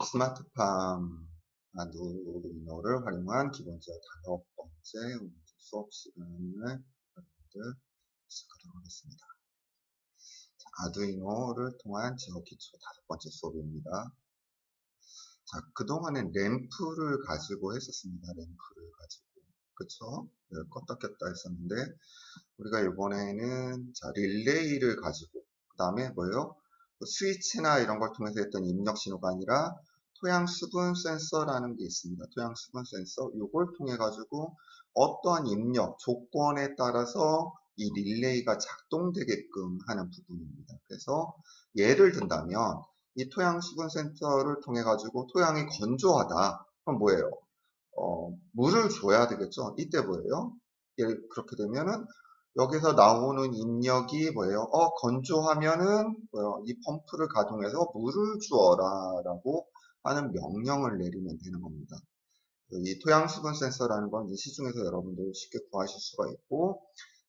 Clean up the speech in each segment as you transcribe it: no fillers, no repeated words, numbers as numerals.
스마트팜 아두이노를 활용한 기본적 5번째 수업 시간을 여러분들 시작하도록 하겠습니다. 아두이노를 통한 제어 기초 5번째 수업입니다. 자, 그동안엔 램프를 가지고 했었습니다. 램프를 가지고. 그쵸? 네, 껐다 켰다 했었는데, 우리가 이번에는, 자, 릴레이를 가지고, 그 다음에 뭐예요? 스위치나 이런 걸 통해서 했던 입력 신호가 아니라, 토양 수분 센서라는 게 있습니다. 토양 수분 센서. 이걸 통해 가지고, 어떠한 입력 조건에 따라서 이 릴레이가 작동되게끔 하는 부분입니다. 그래서, 예를 든다면, 이 토양 수분 센서를 통해 가지고 토양이 건조하다. 그럼 뭐예요? 물을 줘야 되겠죠. 이때 뭐예요? 그렇게 되면은 여기서 나오는 입력이 뭐예요? 건조하면은 뭐예요? 이 펌프를 가동해서 물을 주어라 라고 하는 명령을 내리면 되는 겁니다. 이 토양 수분 센서라는 건 이제 시중에서 여러분들 쉽게 구하실 수가 있고,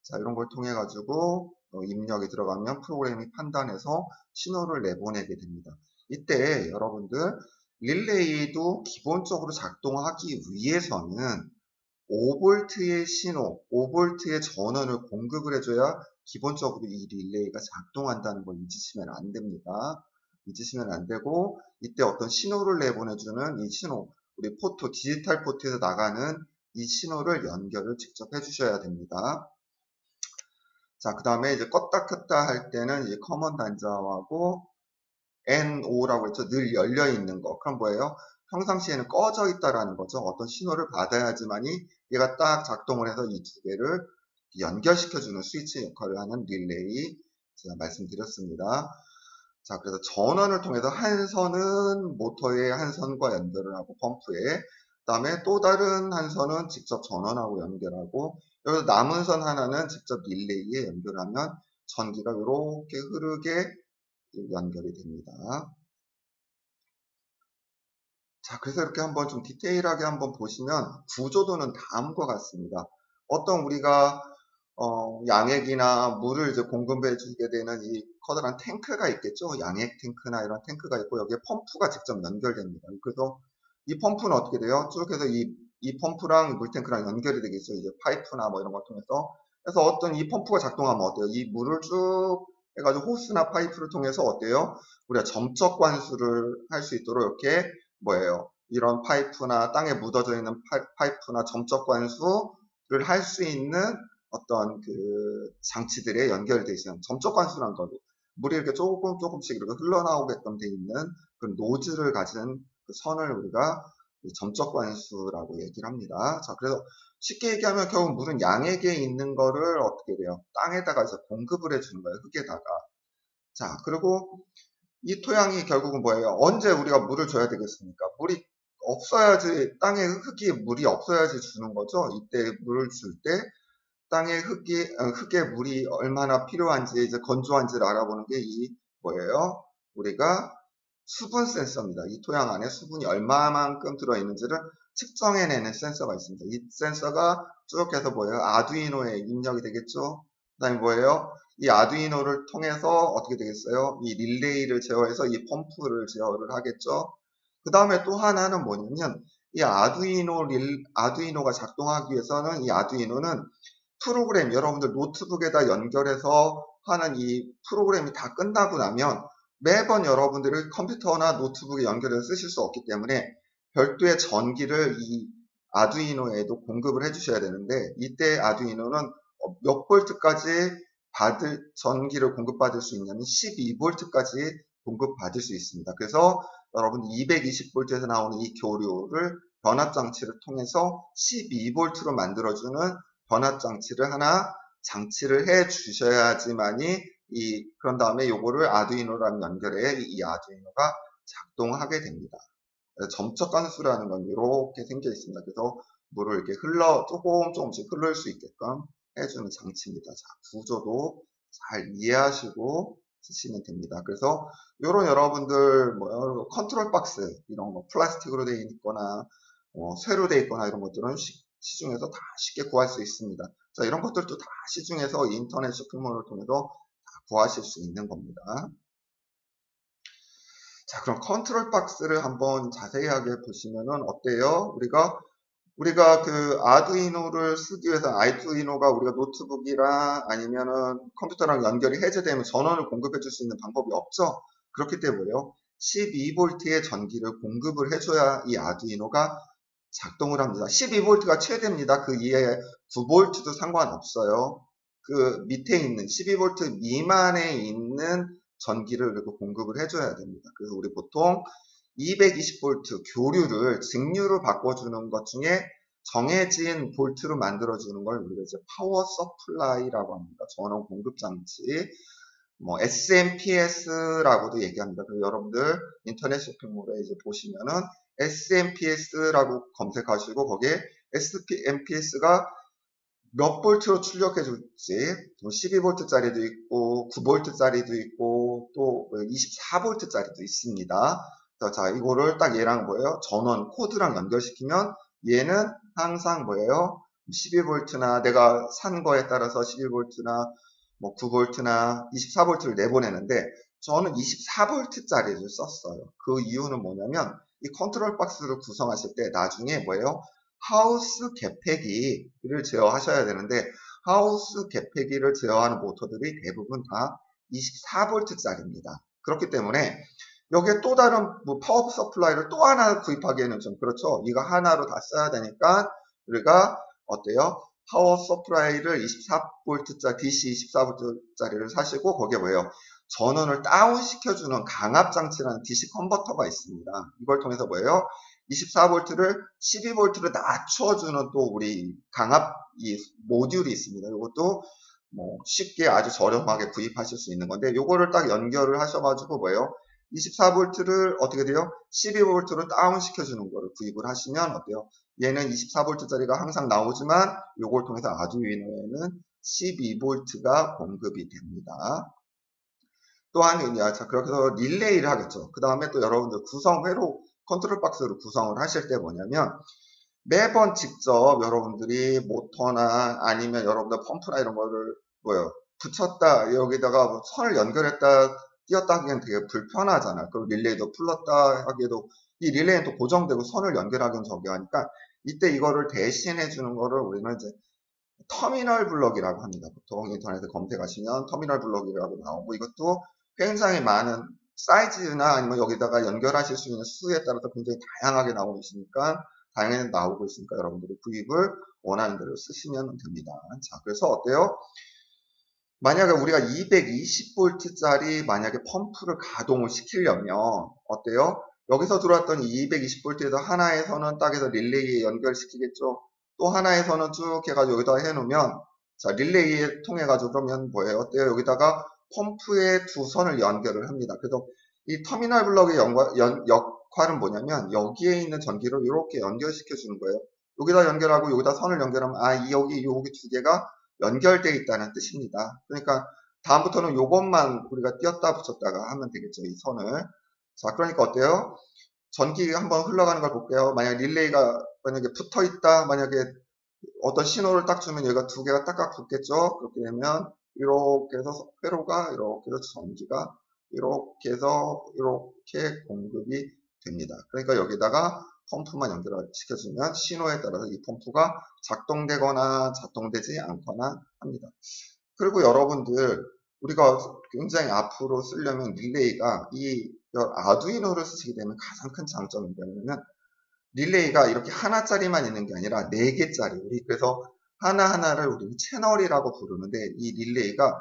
자, 이런 걸 통해 가지고 입력이 들어가면 프로그램이 판단해서 신호를 내보내게 됩니다. 이때 여러분들 릴레이도 기본적으로 작동하기 위해서는 5V의 신호, 5V의 전원을 공급을 해줘야 기본적으로 이 릴레이가 작동한다는 걸 잊으시면 안 됩니다. 잊으시면 안 되고, 이때 어떤 신호를 내보내주는 이 신호, 우리 포트, 디지털 포트에서 나가는 이 신호를 연결을 직접 해주셔야 됩니다. 자, 그 다음에 이제 껐다 켰다 할 때는 이 커먼 단자하고 NO라고 했죠. 늘 열려 있는 거. 그럼 뭐예요? 평상시에는 꺼져 있다라는 거죠. 어떤 신호를 받아야지만이 얘가 딱 작동을 해서 이 두 개를 연결시켜주는 스위치 역할을 하는 릴레이 제가 말씀드렸습니다. 자, 그래서 전원을 통해서 한 선은 모터의 한 선과 연결을 하고 펌프에, 그 다음에 또 다른 한 선은 직접 전원하고 연결하고, 여기서 남은 선 하나는 직접 릴레이에 연결하면 전기가 이렇게 흐르게 연결이 됩니다. 자, 그래서 이렇게 한번 좀 디테일하게 한번 보시면 구조도는 다음과 같습니다. 어떤 우리가 양액이나 물을 이제 공급해 주게 되는 이 커다란 탱크가 있겠죠. 양액 탱크나 이런 탱크가 있고 여기에 펌프가 직접 연결됩니다. 그래서 이 펌프는 어떻게 돼요? 쭉 해서 이 펌프랑 물탱크랑 연결이 되겠죠. 이제 파이프나 뭐 이런 걸 통해서. 그래서 어떤 이 펌프가 작동하면 어때요? 이 물을 쭉 해가지고 호스나 파이프를 통해서 어때요? 우리가 점적 관수를 할 수 있도록 이렇게 뭐예요? 이런 파이프나 땅에 묻어져 있는 파이프나 점적 관수를 할 수 있는 어떤 그 장치들에 연결되어 있어요. 점적 관수란 거도 물이 이렇게 조금씩 이렇게 흘러나오게끔 되어 있는 그 노즐을 가진 그 선을 우리가 점적 관수라고 얘기를 합니다. 자, 그래서 쉽게 얘기하면 결국 물은 양에게 있는 거를 어떻게 돼요? 땅에다가 이제 공급을 해주는 거예요. 흙에다가. 자, 그리고 이 토양이 결국은 뭐예요? 언제 우리가 물을 줘야 되겠습니까? 물이 없어야지, 땅에 흙이 물이 없어야지 주는 거죠. 이때 물을 줄 때 땅에 흙에 물이 얼마나 필요한지, 이제 건조한지를 알아보는 게 이 뭐예요? 우리가 수분 센서입니다. 이 토양 안에 수분이 얼마만큼 들어있는지를 측정해내는 센서가 있습니다. 이 센서가 쭉 해서 뭐예요? 아두이노에 입력이 되겠죠? 그 다음에 뭐예요? 이 아두이노를 통해서 어떻게 되겠어요? 이 릴레이를 제어해서 이 펌프를 제어를 하겠죠? 그 다음에 또 하나는 뭐냐면, 이 아두이노가 작동하기 위해서는 이 아두이노는 프로그램, 여러분들 노트북에다 연결해서 하는 이 프로그램이 다 끝나고 나면 매번 여러분들의 컴퓨터나 노트북에 연결해서 쓰실 수 없기 때문에 별도의 전기를 이 아두이노에도 공급을 해주셔야 되는데 이때 아두이노는 몇 볼트까지 전기를 공급받을 수 있냐면 12볼트까지 공급받을 수 있습니다. 그래서 여러분 220볼트에서 나오는 이 교류를 변압장치를 통해서 12볼트로 만들어주는 변압장치를 하나 장치를 해 주셔야지만이 그런 다음에 요거를 아두이노랑 연결해 이 아두이노가 작동하게 됩니다. 점적 관수라는 건 이렇게 생겨 있습니다. 그래서 물을 이렇게 조금씩 흐를 수 있게끔 해주는 장치입니다. 자, 구조도 잘 이해하시고 쓰시면 됩니다. 그래서 요런 여러분들 컨트롤 박스 이런 거 플라스틱으로 되어 있거나 쇠로 되어 있거나 이런 것들은 시중에서 다 쉽게 구할 수 있습니다. 자, 이런 것들도 다 시중에서 인터넷 쇼핑몰을 통해서 다 구하실 수 있는 겁니다. 자, 그럼 컨트롤 박스를 한번 자세하게 보시면은 어때요? 우리가 그 아두이노를 쓰기 위해서 아두이노가 우리가 노트북이랑 아니면은 컴퓨터랑 연결이 해제되면 전원을 공급해 줄 수 있는 방법이 없죠. 그렇기 때문에요. 12V의 전기를 공급을 해줘야 이 아두이노가 작동을 합니다. 12V가 최대입니다. 그 이외에 9V도 상관없어요. 그 밑에 있는 12V 미만에 있는 전기를 그리고 공급을 해줘야 됩니다. 그래서 우리 보통 220V 교류를 직류로 바꿔주는 것 중에 정해진 볼트로 만들어주는 걸 우리가 이제 파워 서플라이라고 합니다. 전원 공급 장치. 뭐 SMPS라고도 얘기합니다. 그래서 여러분들 인터넷 쇼핑몰에 이제 보시면은 SMPS라고 검색하시고 거기에 SMPS가 몇 볼트로 출력해 줄지 12V짜리도 있고 9V짜리도 있고 또 24V짜리도 있습니다. 자, 이거를 딱 얘랑 뭐예요? 전원 코드랑 연결시키면 얘는 항상 뭐예요? 12V나 내가 산 거에 따라서 12V나 뭐 9V나 24V를 내보내는데 저는 24V짜리를 썼어요. 그 이유는 뭐냐면 이 컨트롤 박스를 구성하실 때 나중에 뭐예요? 하우스 개폐기를 제어하셔야 되는데 하우스 개폐기를 제어하는 모터들이 대부분 다 24V짜리입니다. 그렇기 때문에 여기에 또 다른 뭐 파워 서플라이를 또 하나 구입하기에는 좀 그렇죠. 이거 하나로 다 써야 되니까 우리가 어때요? 파워 서플라이를 24V짜리 DC 24V짜리를 사시고 거기에 뭐예요? 전원을 다운 시켜주는 강압 장치라는 DC 컨버터가 있습니다. 이걸 통해서 뭐예요? 24V를 12V로 낮춰주는 또 우리 강압 이 모듈이 있습니다. 이것도 뭐 쉽게 아주 저렴하게 구입하실 수 있는 건데 요거를 딱 연결을 하셔가지고 뭐예요? 24V를 어떻게 돼요? 12V로 다운 시켜주는 거를 구입을 하시면 어때요? 얘는 24V짜리가 항상 나오지만 요걸 통해서 아두이노에는 12V가 공급이 됩니다. 또한 자 그렇게 해서 릴레이를 하겠죠. 그 다음에 또 여러분들 구성회로 컨트롤 박스를 구성을 하실 때 뭐냐면 매번 직접 여러분들이 모터나 아니면 여러분들 펌프나 이런 거를 뭐요 붙였다 여기다가 뭐 선을 연결했다 띄었다 하기엔 되게 불편하잖아. 그리고 릴레이도 풀렀다 하기에도 이 릴레이는 또 고정되고 선을 연결하기는 저기 하니까 이때 이거를 대신해 주는 거를 우리는 이제 터미널 블럭이라고 합니다. 보통 인터넷에 검색하시면 터미널 블럭이라고 나오고 이것도 굉장히 많은 사이즈나 아니면 여기다가 연결하실 수 있는 수에 따라서 굉장히 다양하게 나오고 있으니까 다양하게 나오고 있으니까 여러분들이 구입을 원하는 대로 쓰시면 됩니다. 자, 그래서 어때요? 만약에 우리가 220V짜리 만약에 펌프를 가동을 시키려면 어때요? 여기서 들어왔던 220V에서 하나에서는 딱 해서 릴레이에 연결시키겠죠. 또 하나에서는 쭉 해가지고 여기다 해놓으면 자 릴레이에 통해가지고 그러면 뭐예요? 어때요? 여기다가 펌프에 두 선을 연결을 합니다. 그래서 이 터미널 블럭의 역할은 뭐냐면 여기에 있는 전기를 이렇게 연결시켜 주는 거예요. 여기다 연결하고 여기다 선을 연결하면 여기 두 개가 연결되어 있다는 뜻입니다. 그러니까 다음부터는 이것만 우리가 띄었다 붙였다가 하면 되겠죠. 이 선을. 자, 그러니까 어때요? 전기가 한번 흘러가는 걸 볼게요. 만약에 릴레이가 만약에 붙어 있다. 만약에 어떤 신호를 딱 주면 얘가 두 개가 딱딱 붙겠죠. 그렇게 되면 이렇게 해서 회로가 이렇게 해서 전기가 이렇게 해서 이렇게 공급이 됩니다. 그러니까 여기다가 펌프만 연결시켜주면 신호에 따라서 이 펌프가 작동되거나 작동되지 않거나 합니다. 그리고 여러분들 우리가 굉장히 앞으로 쓰려면 릴레이가 이 아두이노를 쓰시게 되면 가장 큰 장점이 뭐냐면 릴레이가 이렇게 하나짜리만 있는 게 아니라 4개짜리 우리 그래서 하나하나를 우리는 채널이라고 부르는데 이 릴레이가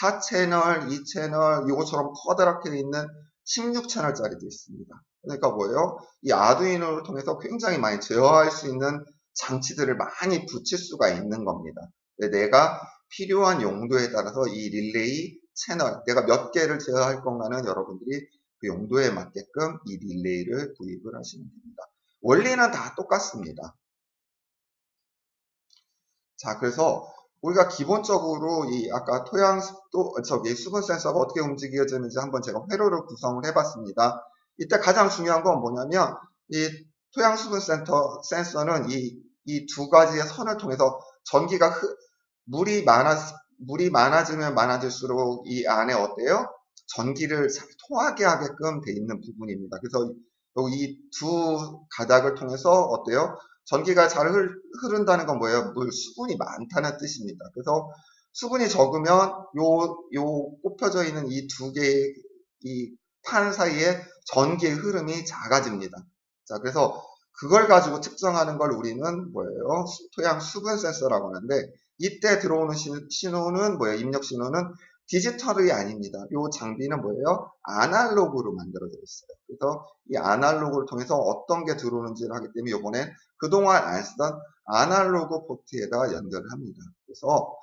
4채널, 2채널 이것처럼 커다랗게 있는 16채널짜리도 있습니다. 그러니까 뭐예요? 이 아두이노를 통해서 굉장히 많이 제어할 수 있는 장치들을 많이 붙일 수가 있는 겁니다. 내가 필요한 용도에 따라서 이 릴레이 채널 내가 몇 개를 제어할 건가는 여러분들이 그 용도에 맞게끔 이 릴레이를 구입을 하시면 됩니다. 원리는 다 똑같습니다. 자, 그래서 우리가 기본적으로 이 아까 수분 센서가 어떻게 움직여지는지 한번 제가 회로를 구성을 해봤습니다. 이때 가장 중요한 건 뭐냐면 이 토양 수분 센서는 이 두 가지의 선을 통해서 전기가 물이 많아지면 많아질수록 이 안에 어때요? 전기를 잘 통하게 하게끔 돼 있는 부분입니다. 그래서 이 두 가닥을 통해서 어때요? 전기가 잘 흐른다는 건 뭐예요? 물 수분이 많다는 뜻입니다. 그래서 수분이 적으면 요 꼽혀져 있는 이 두 개의 이 판 사이에 전기의 흐름이 작아집니다. 자, 그래서 그걸 가지고 측정하는 걸 우리는 뭐예요? 토양 수분 센서라고 하는데, 이때 들어오는 신호는 뭐예요? 입력 신호는 디지털이 아닙니다. 이 장비는 뭐예요? 아날로그로 만들어져 있어요. 그래서 이 아날로그를 통해서 어떤 게 들어오는지를 하기 때문에 이번엔 그동안 안 쓰던 아날로그 포트에다 연결을 합니다. 그래서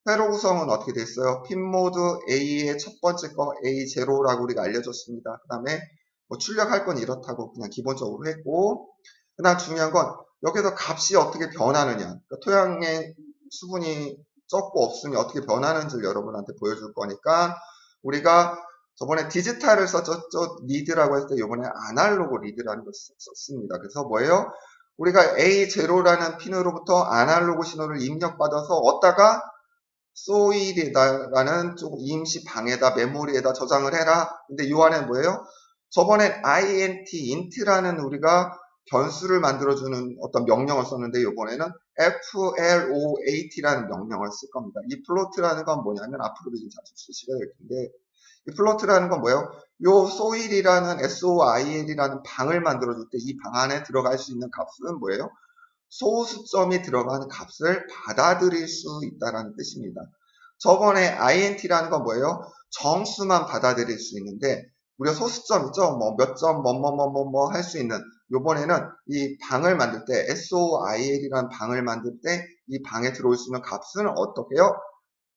회로 구성은 어떻게 됐어요? 핀 모드 A의 첫 번째 거 A0라고 우리가 알려줬습니다. 그 다음에 뭐 출력할 건 이렇다고 그냥 기본적으로 했고, 그 다음 중요한 건 여기서 값이 어떻게 변하느냐. 그러니까 토양의 수분이 적고 없으면 어떻게 변하는지를 여러분한테 보여줄 거니까, 우리가 저번에 디지털을 썼죠. 리드라고 했을 때 이번에 아날로그 리드라는 걸 썼습니다. 그래서 뭐예요? 우리가 A0라는 핀으로부터 아날로그 신호를 입력받아서 얻다가 소일이다라는 좀 임시 방에다 메모리에다 저장을 해라. 근데 이 안에 뭐예요? 저번엔 int라는 우리가 변수를 만들어주는 어떤 명령을 썼는데 이번에는 float라는 명령을 쓸 겁니다. 이 플로트라는 건 뭐냐면 앞으로도 좀 자주 쓰시게 될 텐데, 이 플로트라는 건 뭐예요? 요 soil이라는 soil이라는 방을 만들어줄 때 이 방 안에 들어갈 수 있는 값은 뭐예요? 소수점이 들어가는 값을 받아들일 수 있다는 뜻입니다. 저번에 int라는 건 뭐예요? 정수만 받아들일 수 있는데, 우리가 소수점 있죠? 뭐 몇 점, 할 수 있는, 요번에는 이 방을 만들 때, soil이라는 방을 만들 때, 이 방에 들어올 수 있는 값은 어떻게 해요?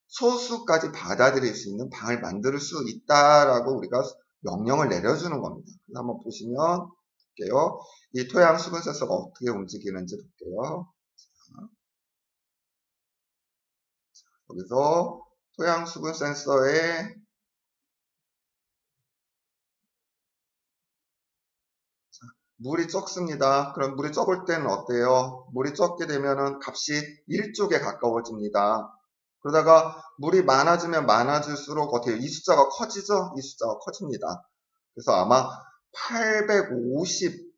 소수까지 받아들일 수 있는 방을 만들 수 있다라고 우리가 명령을 내려주는 겁니다. 그래서 한번 보시면 볼게요. 이 토양 수분 센서가 어떻게 움직이는지 볼게요. 여기서 토양 수분 센서에 물이 적습니다. 그럼 물이 적을 때는 어때요? 물이 적게 되면은 값이 1쪽에 가까워집니다. 그러다가 물이 많아지면 많아질수록 어때요? 이 숫자가 커지죠? 이 숫자가 커집니다. 그래서 아마 850,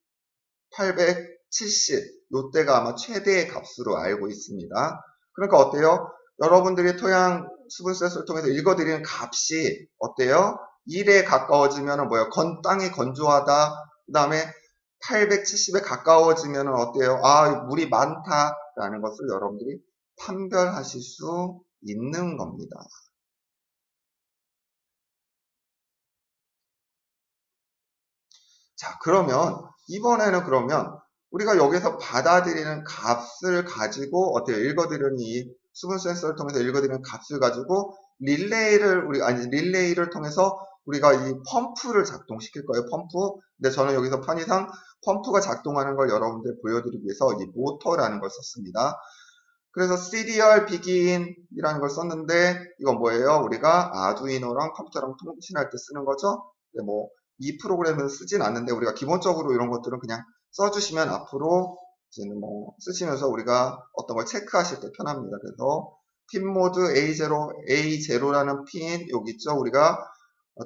870 요때가 아마 최대의 값으로 알고 있습니다. 그러니까 어때요? 여러분들이 토양 수분 센서를 통해서 읽어드리는 값이 어때요? 1에 가까워지면 뭐예요? 땅이 건조하다. 그 다음에 870에 가까워지면 어때요? 아, 물이 많다라는 것을 여러분들이 판별하실 수 있는 겁니다. 자, 그러면 이번에는 그러면 우리가 여기서 받아들이는 값을 가지고 어때요? 읽어드리는 이 수분 센서를 통해서 읽어드리는 값을 가지고 릴레이를 통해서 우리가 이 펌프를 작동시킬 거예요. 펌프. 근데 저는 여기서 편의상 펌프가 작동하는 걸 여러분들 보여드리기 위해서 이 모터라는 걸 썼습니다. 그래서 serial begin이라는 걸 썼는데 이건 뭐예요? 우리가 아두이노랑 컴퓨터랑 통신할 때 쓰는 거죠. 근데 뭐 이 프로그램은 쓰진 않는데 우리가 기본적으로 이런 것들은 그냥 써주시면 앞으로 이제는 뭐 쓰시면서 우리가 어떤 걸 체크하실 때 편합니다. 그래서 핀 모드 A0라는 핀 여기 있죠. 우리가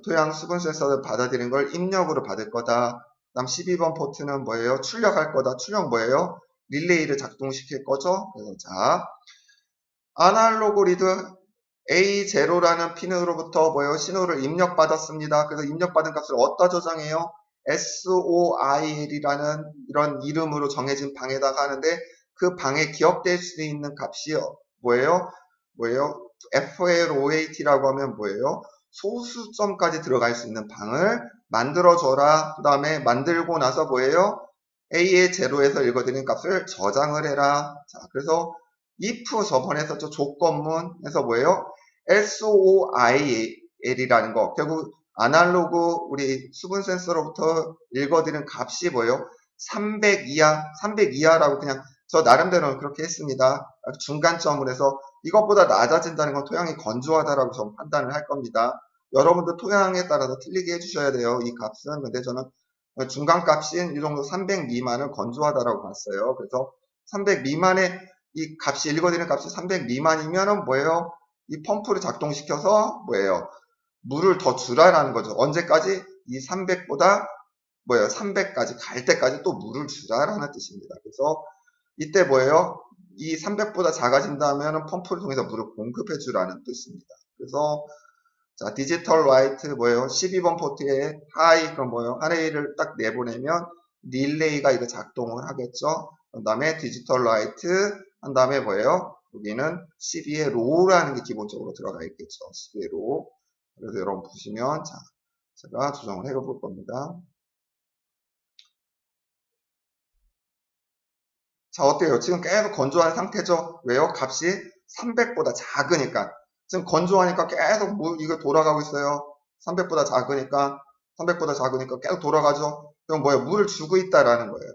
토양 수분 센서를 받아들이는 걸 입력으로 받을 거다. 그다음 12번 포트는 뭐예요? 출력할 거다. 출력 뭐예요? 릴레이를 작동시킬 거죠. 그래서 자, 아날로그 리드 A0라는 핀으로부터 뭐예요? 신호를 입력받았습니다. 그래서 입력받은 값을 어디다 저장해요? SOIL이라는 이런 이름으로 정해진 방에다가 하는데 그 방에 기억될 수 있는 값이 뭐예요? FLOAT라고 하면 뭐예요? 소수점까지 들어갈 수 있는 방을 만들어줘라. 그 다음에 만들고 나서 뭐예요? A의 제로에서 읽어드린 값을 저장을 해라. 자, 그래서 if 저번에 했었죠. 조건문에서 뭐예요? SOIL이라는 거. 결국 아날로그 우리 수분 센서로부터 읽어드린 값이 뭐예요? 300 이하라고 그냥 저 나름대로 그렇게 했습니다. 중간점을 해서 이것보다 낮아진다는 건 토양이 건조하다라고 좀 판단을 할 겁니다. 여러분도 토양에 따라서 틀리게 해주셔야 돼요. 이 값은. 근데 저는 중간값인 이 정도 300 미만을 건조하다라고 봤어요. 그래서 300 미만의 이 값이 읽어드리는 값이 300 미만이면은 뭐예요? 이 펌프를 작동시켜서 뭐예요? 물을 더 주라라는 거죠. 언제까지? 이 300보다 300까지 갈 때까지 또 물을 주라라는 뜻입니다. 그래서 이때 뭐예요? 이 300보다 작아진다면 펌프를 통해서 물을 공급해 주라는 뜻입니다. 그래서 자, 디지털 라이트 12번 포트에 하이 그럼 하이를 딱 내보내면 릴레이가 이거 작동을 하겠죠. 그 다음에 디지털 라이트 한 다음에 여기는 12의 로우라는 게 기본적으로 들어가 있겠죠. 12의 로우. 그래서 여러분 보시면 자, 제가 조정을 해볼 겁니다. 자, 어때요? 지금 계속 건조한 상태죠? 왜요? 값이 300보다 작으니까. 지금 건조하니까 계속 이거 돌아가고 있어요. 300보다 작으니까 계속 돌아가죠? 그럼 물을 주고 있다라는 거예요.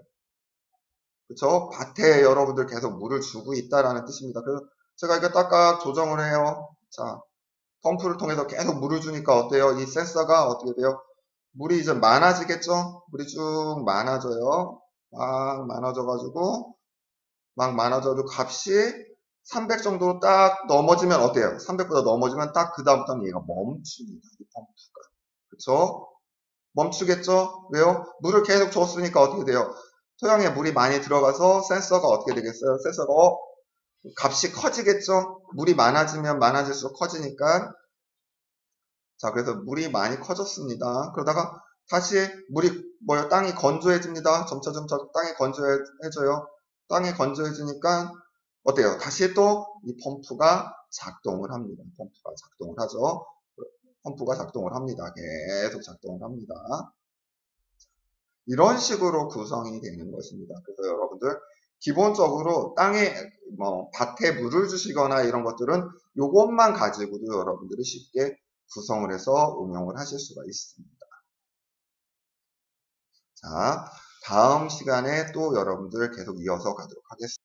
그쵸? 밭에 여러분들 계속 물을 주고 있다라는 뜻입니다. 그래서 제가 이거 딱딱 조정을 해요. 자, 펌프를 통해서 계속 물을 주니까 어때요? 이 센서가 어떻게 돼요? 물이 이제 많아지겠죠? 물이 쭉 많아져요. 막 많아져도 값이 300 정도로 딱 넘어지면 어때요? 300보다 넘어지면 딱 그다음부터는 얘가 멈춥니다. 이 펌프가. 그쵸? 멈추겠죠? 왜요? 물을 계속 줬으니까 어떻게 돼요? 토양에 물이 많이 들어가서 센서가 어떻게 되겠어요? 센서가 값이 커지겠죠? 물이 많아지면 많아질수록 커지니까. 자, 그래서 물이 많이 커졌습니다. 그러다가 다시 물이 땅이 건조해집니다. 점차 땅이 건조해져요. 땅이 건조해지니까 어때요? 다시 또 이 펌프가 작동을 합니다. 펌프가 작동을 하죠. 펌프가 작동을 합니다. 계속 작동을 합니다. 이런 식으로 구성이 되는 것입니다. 그래서 여러분들 기본적으로 땅에 밭에 물을 주시거나 이런 것들은 이것만 가지고도 여러분들이 쉽게 구성을 해서 응용을 하실 수가 있습니다. 자, 다음 시간에 또 여러분들 계속 이어서 가도록 하겠습니다.